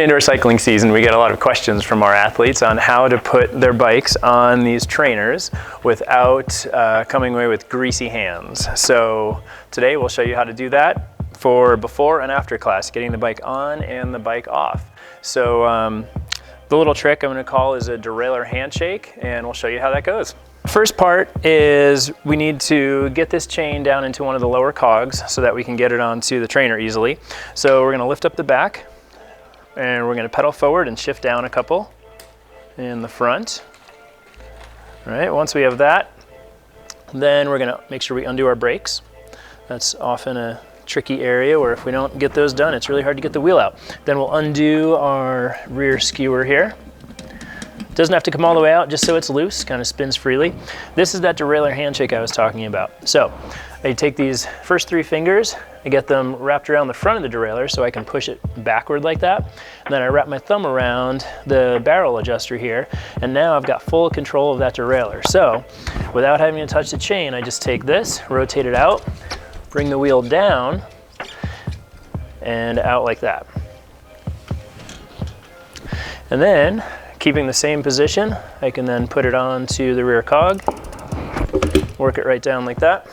indoor cycling season, we get a lot of questions from our athletes on how to put their bikes on these trainers without coming away with greasy hands. So today we'll show you how to do that for before and after class, getting the bike on and the bike off. So the little trick I'm going to call is a derailleur handshake, and we'll show you how that goes. First part is we need to get this chain down into one of the lower cogs so that we can get it onto the trainer easily. So we're going to lift up the back and we're going to pedal forward and shift down a couple in the front. All right, once we have that, then we're going to make sure we undo our brakes. That's often a tricky area where if we don't get those done, it's really hard to get the wheel out. Then we'll undo our rear skewer here. Doesn't have to come all the way out, just so it's loose, kind of spins freely. This is that derailleur handshake I was talking about. So I take these first three fingers, I get them wrapped around the front of the derailleur so I can push it backward like that. And then I wrap my thumb around the barrel adjuster here, and now I've got full control of that derailleur. So without having to touch the chain, I just take this, rotate it out, bring the wheel down and out like that. And then, keeping the same position, I can then put it onto the rear cog, work it right down like that,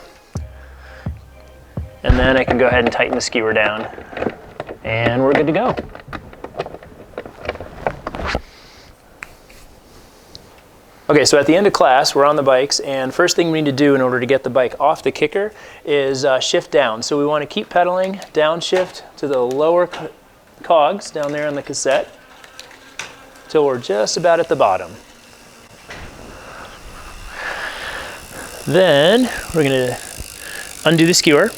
and then I can go ahead and tighten the skewer down, and we're good to go. Okay, so at the end of class, we're on the bikes, and first thing we need to do in order to get the bike off the kicker is shift down. So we want to keep pedaling, downshift to the lower cogs down there on the cassette, till we're just about at the bottom. Then we're going to undo the skewer.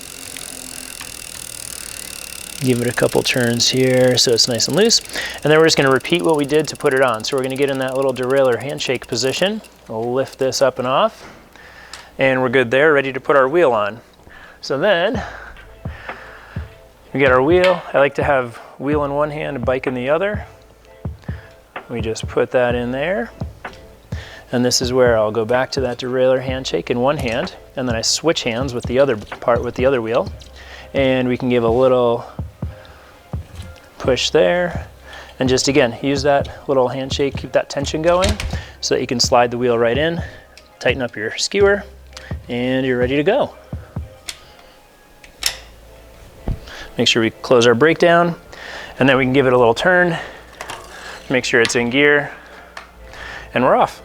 Give it a couple turns here so it's nice and loose. And then we're just going to repeat what we did to put it on. So we're going to get in that little derailleur handshake position. We'll lift this up and off. And we're good there, ready to put our wheel on. So then we get our wheel. I like to have wheel in one hand and bike in the other. We just put that in there, and this is where I'll go back to that derailleur handshake in one hand, and then I switch hands with the other part with the other wheel, and we can give a little push there, and just again use that little handshake, keep that tension going so that you can slide the wheel right in, tighten up your skewer, and you're ready to go. Make sure we close our brake down, and then we can give it a little turn. Make sure it's in gear, and we're off.